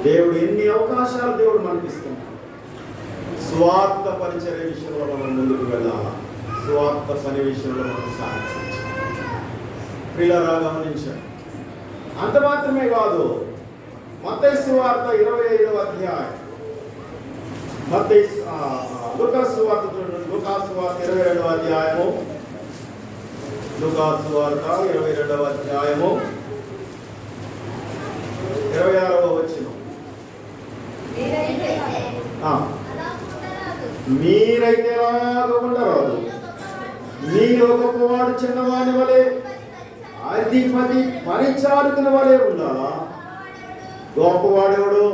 Speaker 1: దేవుడు ఎన్ని అవకాశాలు దేవుడు మనకిస్తున్నాడు. స్వార్థ పరిచర్య విషయంలో మనం ముందుకు వెళ్ళాలా, స్వార్థ పని విషయంలో మనం సాధించాలి. పిల్లరా గమనించండి. అంత మాత్రమే కాదు, మత్తయి సువార్త 25వ అధ్యాయం, లూకాసు సువార్త చూడండి. లూకాసు సువార్త 22వ అధ్యాయము, లూకాసు సువార్త 22వ అధ్యాయము 26వ వచనం. మీరైతే ఎలాగ ఉండరాదు, మీలో గొప్పవాడు చిన్నవాని వలె, అధిపతి పరిచారకుల వలె ఉండాలా. గొప్పవాడెవడు?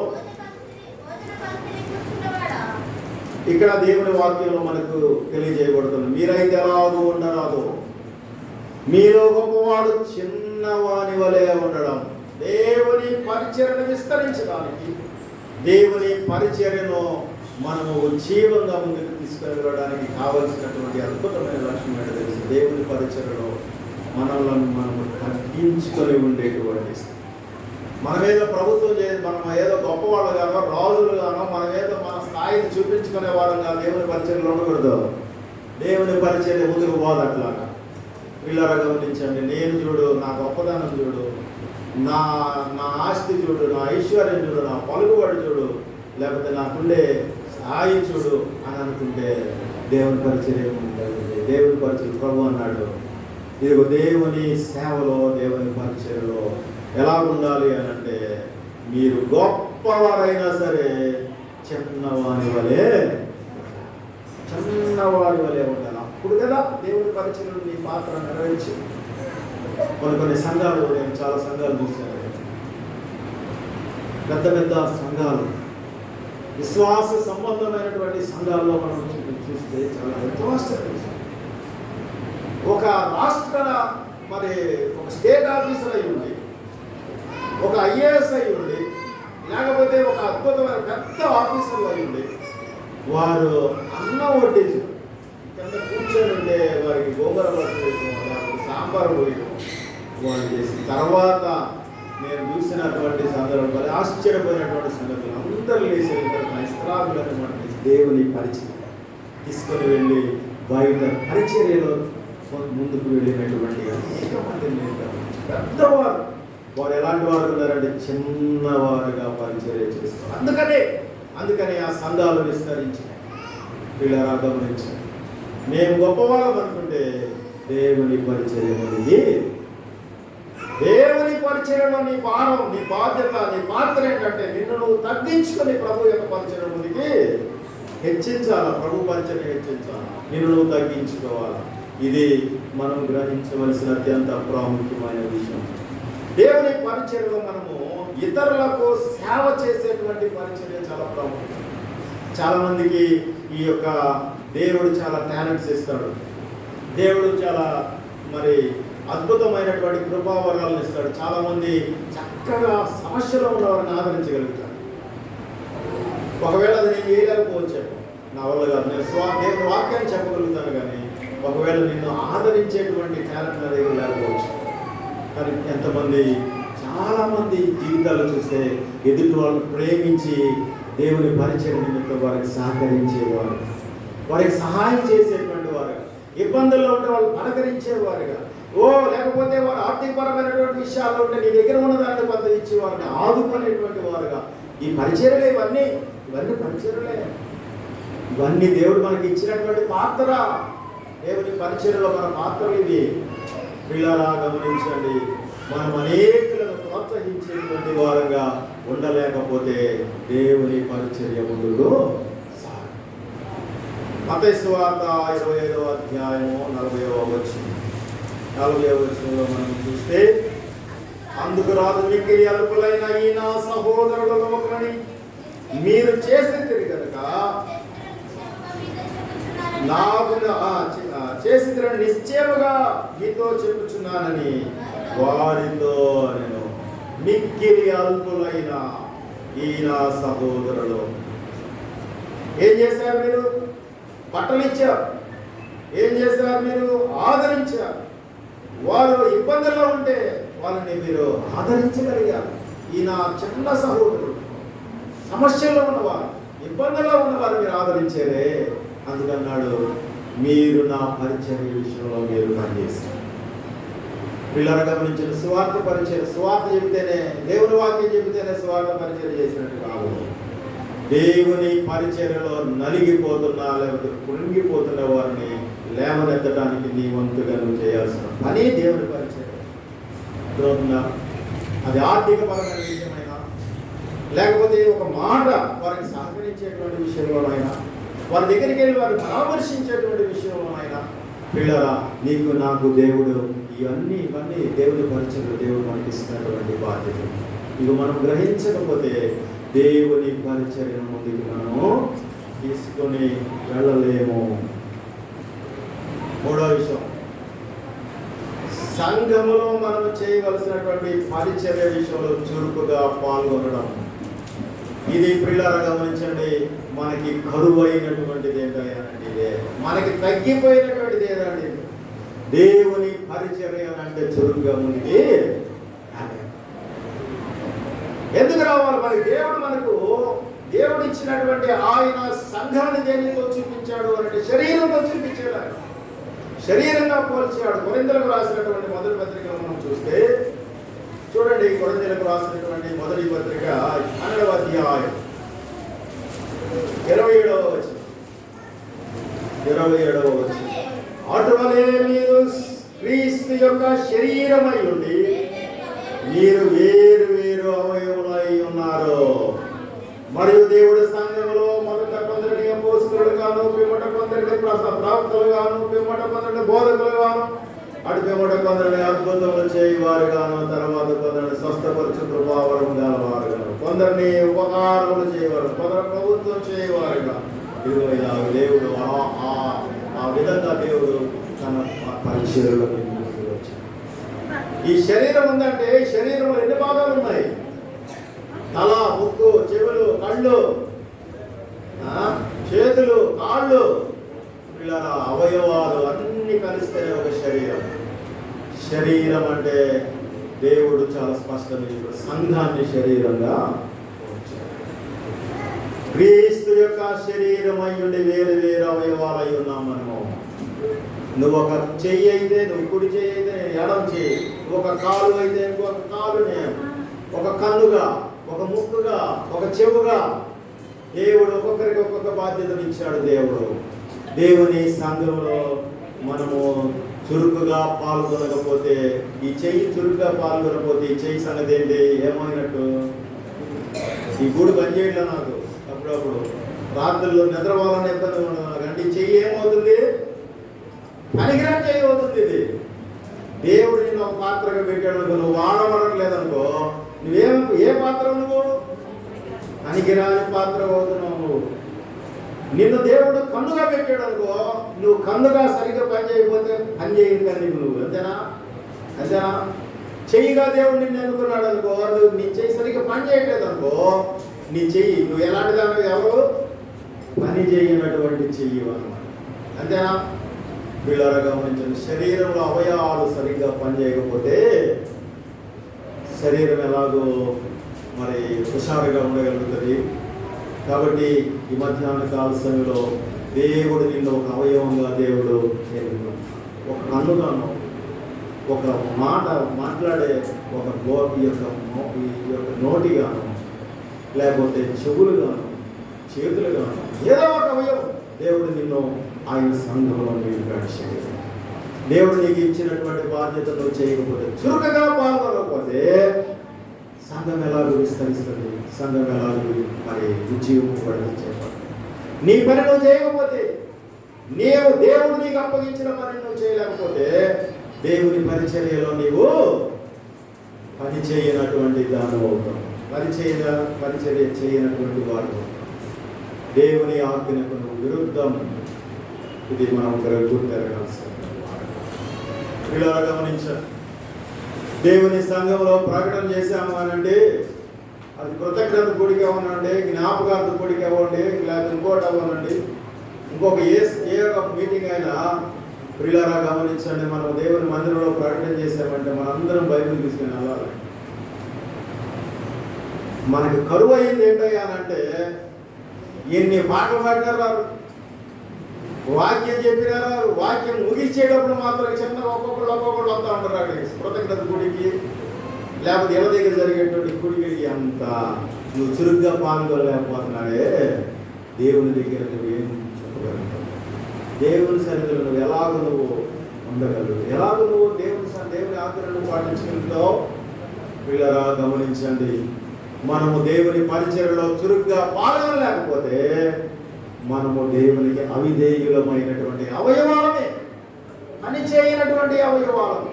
Speaker 1: ఇక్కడ దేవుని వాక్యంలో మనకు తెలియజేయబడుతుంది. మీరైతే ఎలాగూ ఉండరాదు, మీలో గొప్పవాడు చిన్నవాని వలె ఉండడం. దేవుని పరిచర్యను విస్తరించడానికి, దేవుని పరిచర్యను మనము ఉజ్జీవంగా ముందుకు తీసుకెళ్ళడానికి కావలసినటువంటి అద్భుతమైన లక్ష్యం ఏంటో తెలుసు. దేవుని పరిచర్యలో మనల్ని మనము తగ్గించుకొని ఉండేటువంటి, మనమేదో ప్రభుత్వం చేసి మనం ఏదో గొప్పవాళ్ళుగానో రాజులుగానో మనమేదో మన స్థాయిని చూపించుకునే వారంగా దేవుని పరిచర్యలో ఉండకూడదు. దేవుని పరిచర్య ముందుకు పోదు అట్లాగా. పిల్లరా గమనించండి. నేను చూడు, నా గొప్పదనం చూడు, నా ఆస్తి చూడు, నా ఐశ్వర్యం చూడు, నా పలుకుబడి చూడు, లేకపోతే నాకుండే స్థాయి చూడు అని అనుకుంటే దేవుని పరిచర్య ఉంటుంది. దేవుని పరిచర్య ప్రభు అన్నాడు, ఇదిగో దేవుని సేవలో, దేవుని పరిచర్యలో ఎలా ఉండాలి అని అంటే, మీరు గొప్పవారైనా సరే చిన్నవారి వలె ఉండాలి. అప్పుడు కదా దేవుని పరిచర్యలో నీ పాత్ర నెరవేర్చి. కొన్ని సంఘాలు, నేను చాలా సంఘాలు చూశాను, పెద్ద సంఘాలు, విశ్వాస సంబంధమైనటువంటి సంఘాల్లో మనం చూస్తే చాలా ఎంతో ఒక రాష్ట్ర మరి ఒక స్టేట్ ఆఫీసర్ అయి ఉండి, ఒక ఐఏఎస్ అయి ఉండి, లేకపోతే ఒక అద్భుతమైన పెద్ద ఆఫీసర్లు అయి ఉండి, వారు అన్నం వడ్డించు కింద కూర్చొని ఉండే వారికి గోంగూర పట్టు వేయడం, లేకపోతే సాంబార్ పోయడం వాళ్ళు చేసిన తర్వాత నేను చూసినటువంటి సందర్భాలు ఆశ్చర్యపోయినటువంటి సంగతులు అందరూ లేచిన ఇస్రాయేలు అనేటువంటి దేవుని పరిచయం తీసుకొని వెళ్ళి బయట పరిచర్యలో ముందుకు వెళ్ళినటువంటి అనేక మంది పెద్దవారు వారు ఎలాంటి వారు ఉన్నారంటే చిన్నవారుగా పరిచర్య చేస్తారు. అందుకనే ఆ సంఘాలు విస్తరించాయి. వీళ్ళ గమనించారు. మేము గొప్పవాళ్ళం అనుకుంటే దేవుని పరిచర్యలోని దేవుని పరిచర్యలో నీ భారం, నీ బాధ్యత, నీ పాత్ర ఏంటంటే నిన్ను నువ్వు తగ్గించుకొని ప్రభు యొక్క పరిచర్య ముందుకి హెచ్చించాలా. ప్రభు పరిచర్య హెచ్చించాలా, నిన్ను నువ్వు తగ్గించుకోవాలా. ఇది మనం గ్రహించవలసిన అత్యంత ప్రాముఖ్యమైన విషయం. దేవుని పరిచర్యలో మనము ఇతరులకు సేవ చేసేటువంటి పరిచర్య చాలా ప్రాముఖ్యం. చాలా మందికి ఈ యొక్క దేవుడు చాలా టాలెంట్స్ ఇస్తాడు. దేవుడు చాలా అద్భుతమైనటువంటి కృపావరాలను ఇస్తాడు. చాలా మంది చక్కగా సమస్యలో ఉన్నవారిని ఆదరించగలుగుతాడు. ఒకవేళ అది నేను చేయలేకపోవచ్చు, నా వల్ల కాదు, నేను దేవుని వాక్యాన్ని చెప్పగలుగుతాను, కానీ ఒకవేళ నిన్ను ఆదరించేటువంటి టాలెంట్ నా దగ్గర లేకపోవచ్చు. కానీ చాలా మంది జీవితాలు చూస్తే ఎదుటి వాళ్ళని ప్రేమించి దేవుని పరిచయం నిమిత్తం వారికి సహకరించేవారు, వారికి సహాయం చేసేటువంటి వారుగా, ఇబ్బందుల్లో ఉంటే వాళ్ళు పలకరించేవారుగా, లేకపోతే వారు ఆర్థికపరమైనటువంటి విషయాల్లో ఉంటే నీ దగ్గర ఉన్న దాన్ని కొంత ఇచ్చి వారిని ఆదుకునేటువంటి వారుగా ఈ పరిచర్యలే ఇవన్నీ పరిచర్యలే. ఇవన్నీ దేవుడు మనకి ఇచ్చినటువంటి పాత్ర. దేవుని పరిచర్యలో మన పాత్రలు ఇవి. పిల్లలా గమనించండి, మనం అనేకులను ప్రోత్సహించేటువంటి వారుగా ఉండలేకపోతే దేవుని పరిచర్య ముందుకు సాగు. మత్తయి సువార్త 25వ అధ్యాయము 40వ వచనం. 40వ వచనంలో మనం చూస్తే, అందుకు రాదు మిక్కిలి అల్పులైన ఈ నా సహోదరులలో ఒకరిని మీరు చేసింది కనుక చేసిన నిశ్చయముగా మీతో చెప్పుచున్నానని వారితో నేను మిక్కిలి అల్పులైన ఈ నా సహోదరులు. ఏం చేశారు మీరు? బట్టలు ఇచ్చారు. ఏం చేశారు మీరు? ఆదరించారు. వారు ఇబ్బందుల్లో ఉంటే వాళ్ళని మీరు ఆదరించగలిగారు. ఈ నా చిన్న సహోదరుడు, సమస్యల్లో ఉన్నవారు, ఇబ్బందుల్లో ఉన్నవారు మీరు ఆదరించారే. అందుకన్నాడు, మీరు నా పరిచర్య విషయంలో మీరు పనిచేశారు. పిల్లల గమనించిన సువార్త పరిచయం, సువార్త చెబితేనే, దేవుని వాక్యం చెబితేనే సువార్త పరిచయం చేసినట్టు కాదు. దేవుని పరిచర్యలో నలిగిపోతున్నా లేకపోతే కృంగిపోతున్న వారిని లేవనెత్తడానికి నీ వంతుగా నువ్వు చేయాల్సిన పని దేవుని పరిచర్య. అది ఆర్థికపరమైన విషయమైనా, లేకపోతే ఒక మాట వారికి సహకరించేటువంటి విషయంలోనైనా, వారి దగ్గరికి వెళ్ళి వారిని పరామర్శించేటువంటి విషయంలోనైనా, పిల్లరా నీకు నాకు దేవుడు ఇవన్నీ దేవుని పరిచయం, దేవుడు మనకి ఇస్తున్నటువంటి బాధ్యత. ఇవి మనం గ్రహించకపోతే దేవుని పరిచర్య ముందుకు మనము తీసుకొని వెళ్ళలేము. మూడో విషయం, సంఘములో మనం చేయవలసినటువంటి పరిచర్య విషయంలో చురుకుగా పాల్గొనడం. ఇది పిల్లలు గమనించండి, మనకి కరువైనటువంటిది ఏంటంటే ఇదే, మనకి తగ్గిపోయినటువంటిది ఏదండి, దేవుని పరిచర్య అంటే చురుకుగా ముందుకి ఎందుకు రావాలి? మరి దేవుడు ఇచ్చినటువంటి ఆయన సంఘాన్ని దేనితో చూపించాడు అంటే శరీరంతో చూపించాడు. శరీరంగా పోల్చాడు. కొరింథీయులకు రాసినటువంటి మొదటి పత్రికలో మనం చూస్తే చూడండి, కొరింథీయులకు రాసినటువంటి మొదటి పత్రిక 12వ అధ్యాయం 27వ వచనం. అటువలే మీరు క్రీస్తు యొక్క శరీరమై ఉండి మీరు వేరు వేరు అవయవులై ఉన్నారు. మరియు దేవుడి సంఘములో మొదట కొందరిని అపోస్తలుగాను, పిమ్మట కొందరిని ప్రవక్తలుగాను, పిమ్మట కొందరిని బోధకులుగాను, అటు పిమ్మట కొందరిని అద్భుతములు చేయవారుగాను, తర్వాత కొందరిని స్వస్థపరచు కృపావరం గలవారుగాను, కొందరిని ఉపకారములు చేయవారు, కొందరు ప్రభుత్వం చేయవారుగా. ఇదిగో ఇలా దేవుడు ఆ విధంగా దేవుడు తన పరిచర్యలో వచ్చాడు. ఈ శరీరం ఉందంటే ఈ శరీరంలో ఎన్ని భాగాలు ఉన్నాయి? తల, ముక్కు, చెవులు, కళ్ళు, చేతులు, కాళ్ళు, పిల్లల అవయవాలు అన్ని కలిస్తేనే ఒక శరీరం. శరీరం అంటే దేవుడు చాలా స్పష్టంగా ఇప్పుడు సంఘాన్ని శరీరంగా పోల్చాడు. క్రీస్తు యొక్క శరీరం అయ్యుండి వేరు వేరు అవయవాలు అయి ఉన్నాం మనము. నువ్వు ఒక చెయ్యి అయితే నువ్వు కుడి చెయ్యి అయితే నేను ఎడం చెయ్యి, ఒక కాలు అయితే ఇంకొక కాలు నేను, ఒక కన్నుగా, ఒక ముక్కుగా, ఒక చెవుగా దేవుడు ఒక్కొక్కరికి ఒక్కొక్క బాధ్యతను ఇచ్చాడు. దేవుని సంఘంలో మనము చురుకుగా పాల్గొనకపోతే, ఈ చెయ్యి చురుకుగా పాల్గొనకపోతే ఈ చెయ్యి సంగతి ఏంటి? ఏమైనట్టు? ఈ గూడు పనిచేయట్లే నాకు. అప్పుడప్పుడు రాత్రుల్లో నిద్రపోవాలని ఇబ్బంది ఉండదు అంటే ఈ చెయ్యి ఏమవుతుంది? పనికిరాని చెయ్యి అవుతుంది. ఇది దేవుడు నిన్ను ఒక పాత్రగా పెట్టాడు. నువ్వు వాడవడం లేదనుకో, ఏ పాత్ర నువ్వు? పనికిరాని పాత్ర అవుతున్నావు నువ్వు. నిన్ను దేవుడు కన్నుగా పెట్టాడు అనుకో, నువ్వు కన్నుగా సరిగ్గా పని చేయకపోతే పని చేయదు కానీ నువ్వు. అంతేనా? చెయ్యిగా దేవుడు నిన్ను ఎన్నుకున్నాడు అనుకో, నువ్వు నీ చెయ్యి సరిగ్గా పని చేయట్లేదు అనుకో, నీ చెయ్యి నువ్వు ఎలాంటి దాని ఎవరు పని చేయనటువంటి చెయ్యి అన్నమాట. అంతేనా? వీళ్ళగా గమనించండి, శరీరంలో అవయవాలు సరిగ్గా పనిచేయకపోతే శరీరం ఎలాగో మరి హుషారుగా ఉండగలుగుతుంది. కాబట్టి ఈ మధ్యాహ్న కాల సమయంలో దేవుడు నిన్ను ఒక అవయవంగా దేవుడు ఒక కన్నుగాను, ఒక మాట మాట్లాడే ఒక ఈ యొక్క నోటిగాను, లేకపోతే చెవులుగాను, చేతులుగాను, ఏదో ఒక అవయవం దేవుడు నిన్ను ఆయన సంఘంలో నిలిపాడు. దేవుడు నీకు ఇచ్చినటువంటి బాధ్యతను చేయకపోతే, చురుకగా పాల్గొనకపోతే సంఘం ఎలాగో విస్తరిస్తుంది, సంఘం ఎలాగో మరి ఉజ్జీవింపబడి. నీ పని నువ్వు చేయకపోతే, దేవుడు నీకు అప్పగించిన పని నువ్వు చేయలేకపోతే, దేవుని పరిచర్యలో నీవు పని చేయనటువంటి దాని అవుతావు. పరిచర్య చేయనటువంటి వాడు. దేవుని ఆజ్ఞకు నువ్వు విరుద్ధం. ఇది మనం గుర్తెరగాల్సిన. ఇలా గమనించాలి. దేవుని సంఘంలో ప్రకటన చేశాము అనంటే అది కృతజ్ఞత కూడిక అవ్వనండి, జ్ఞాపకార్థ కూడిక అవ్వండి, లేకపోతే ఇంకోటి అవ్వనండి, ఇంకొక ఏ ఒక మీటింగ్ అయినా ప్రియులారా గమనించండి. మనం దేవుని మందిరంలో ప్రకటన చేశామంటే మనందరం బైబిల్ తీసుకుని వెళ్ళాలి. మనకి కరువు అయింది ఏంటయ్యా అంటే, ఎన్ని పాటలు పాడినారు, వాక్యం చెప్పినారు, వాక్యం ముగించేటప్పుడు మాత్రం చిన్న ఒక్కొక్కళ్ళు వస్తూ ఉంటారు అక్కడికి కృతజ్ఞత గుడికి, లేకపోతే ఎవరి దగ్గర జరిగేటువంటి గుడికి. అంత నువ్వు చురుగ్గా పాల్గొనలేకపోతున్నాడే, దేవుని దగ్గర నువ్వు ఏం చెప్పగలుగుతావు? దేవుని సన్నిధిలో నువ్వు ఎలాగో నువ్వు ఉండగలవు, ఎలాగో నువ్వు దేవుని ఆజ్ఞలను పాటించగలుగుతావు. వీళ్ళరా గమనించండి, మనము దేవుని పరిచర్యలో చురుగ్గా పాల్గొనలేకపోతే మనము దేవునికి అవిధేయులమైనటువంటి అవయవాలమే. పని చేయనటువంటి అవయవాలమే.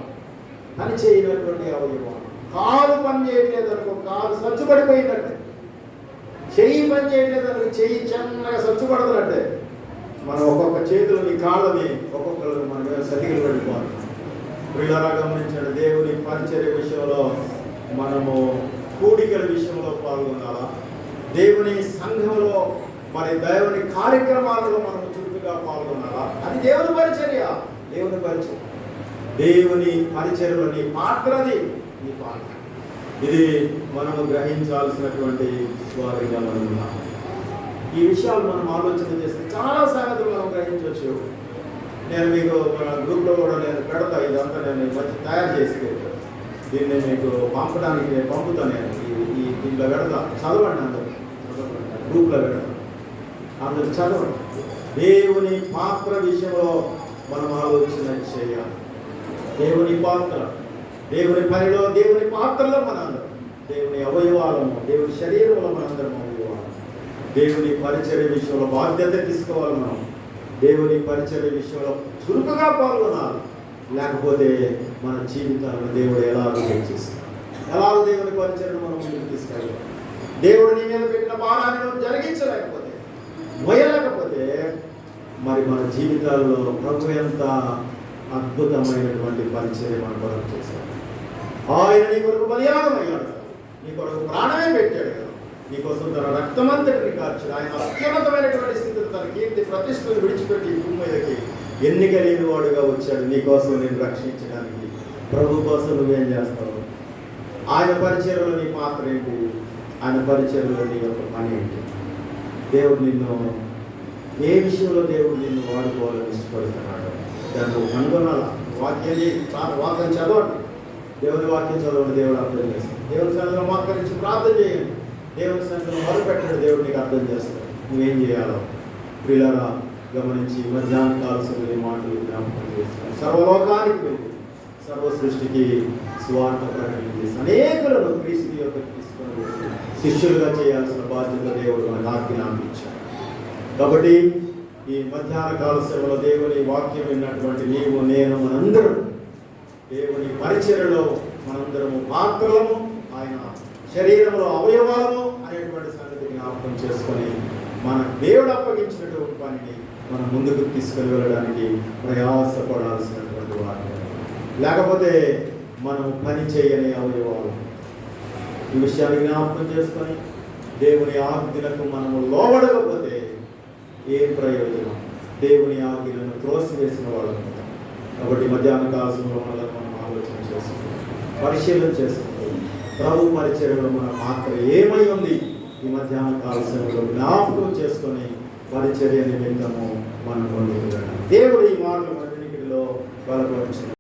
Speaker 1: కాలు పని చేయట్లేదు అనుకో, కాలు సచ్చుపడిపోయినట్టే. చెయ్యి పని చేయట్లేదు అనుకో, చెయ్యి చిన్నగా సచ్చుపడుతున్నట్టే. మనం ఒక్కొక్క చేతులని కాళ్ళని ఒక్కొక్కరు మన సతికిలు పడిపోవాలి. వీళ్ళరా గమనించండి, దేవుని పరిచర్య విషయంలో మనము కూడికల విషయంలో పాల్గొనాలా, దేవుని సంఘంలో మరి దేవుని కార్యక్రమాలలో మనము చురుకుగా పాల్గొనాలా. అది దేవుని పరిచర్య. దేవుని పరిచర్యలో నీ పాత్రది, నీ పాత్ర. ఇది మనము గ్రహించాల్సినటువంటి వారిగా మనం ఉన్నాం. ఈ విషయాలు మనం ఆలోచన చేస్తే చాలా సంగతులు మనం గ్రహించవచ్చు. నేను మీకు మన గ్రూప్లో కూడా నేను పెడతా, ఇదంతా నేను మంచి తయారు చేస్తే దీన్ని మీకు పంపడానికి నేను పంపుతాను. నేను ఈ దీంట్లో పెడతా, చదవండి, అందరూ గ్రూప్లో పెడతా, అందరూ చదవండి. దేవుని పాత్ర విషయంలో మనం ఆలోచన చేయాలి. దేవుని పాత్ర, దేవుని పనిలో, దేవుని పాత్రలో మనందరం, దేవుని అవయవాలము, దేవుని శరీరంలో మనందరం అవయవాలు. దేవుని పరిచర్య విషయంలో బాధ్యత తీసుకోవాలి. మనం దేవుని పరిచర్య విషయంలో చురుకుగా పాల్గొనాలి. లేకపోతే మన జీవితాలను దేవుడు ఎలాగో హెచ్చిస్తాడు. ఎలాగో దేవుని పరిచర్యను మనం ముందుకు తీసుకెళ్ళాలి. దేవుడు నీ మీద పెట్టిన భారాన్ని నువ్వు జరిగించలేకపోతే, మోయలేకపోతే, మరి మన జీవితాల్లో ప్రభు ఎంత అద్భుతమైనటువంటి పరిచర్య మన కొరకు చేశాడు. ఆయన నీ కొరకు బలియాగం అయ్యాడు, నీ కొరకు ప్రాణమే పెట్టాడు కదా, నీకోసం తన రక్తమంతటిని కార్చాడు. ఆయన అత్యున్నతమైనటువంటి స్థితిలో తన కీర్తి ప్రతిష్టను విడిచిపెట్టి భూమి మీదకి ఎన్నిక లేని వాడుగా వచ్చాడు నీ కోసం నేను రక్షించడానికి. ప్రభు కోసం నువ్వేం చేస్తావు? ఆయన పరిచర్యలో నీ పాత్ర ఏంటి? ఆయన పరిచర్యలో నీ యొక్క పని ఏంటి? దేవుడు నిన్ను ఏ విషయంలో దేవుడు నిన్ను వాడుకోవాలని ఇష్టపడుతున్నాడు దాన్ని నువ్వు కనుగొనాలా. వాక్యం చదవండి, దేవుని వాక్యం చదవండి, దేవుడు అర్థం చేస్తాడు. దేవుని సన్నిధిలో మోకరించి ప్రార్థన చేయండి, దేవుని సన్నిధిలో మొదలుపెట్టండి, దేవుడు నీకు అర్థం చేస్తాడు నువ్వేం చేయాలో. ప్రియులారా గమనించి మధ్యాహ్న కాల సమయంలో మాటలు జ్ఞాపకం చేస్తున్నాను. సర్వలోకానికి వెళ్ళి సర్వ సృష్టికి సువార్త ప్రకటించేసి అనేకులను క్రీస్తు యొక్క తీసుకొని శిష్యులుగా చేయాల్సిన బాధ్యత దేవుడు మనకు ఆజ్ఞాపించాడు. కాబట్టి ఈ మధ్యాహ్న కాల సేవలో దేవుని వాక్యం విన్నటువంటి నీవు నేను మనందరం దేవుని పరిచర్యలో మనందరము పాత్రలము, ఆయన శరీరంలో అవయవాలము అనేటువంటి సంగతి జ్ఞాపకం చేసుకొని మన దేవుడు అప్పగించినటువంటి పనిని మనం ముందుకు తీసుకుని వెళ్ళడానికి ప్రయాసపడాల్సినటువంటి వారు. లేకపోతే మనం పని చేయని అవయవాలు. ఈ విషయాన్ని జ్ఞాపకం చేసుకొని దేవుని ఆజ్ఞలకు మనము లోబడకపోతే ఏం ప్రయోజనం? దేవుని ఆజ్ఞలను త్రోసివేసిన వాళ్ళు. కాబట్టి మధ్యాహ్న కాలంలో మనం ఆలోచన చేసుకుంటాం, పరిశీలన చేసుకుంటాం. ప్రభు పరిచర్యలో మన పాత్ర ఏమై ఉంది ఈ మధ్యాహ్న కాలంలో జ్ఞాపకం చేసుకొని పరిచర్య నిమిత్తము మనం ముందుకు వెళ్ళాలి. దేవుడు ఈ మార్గం అన్నిటిలో బలపరిచిన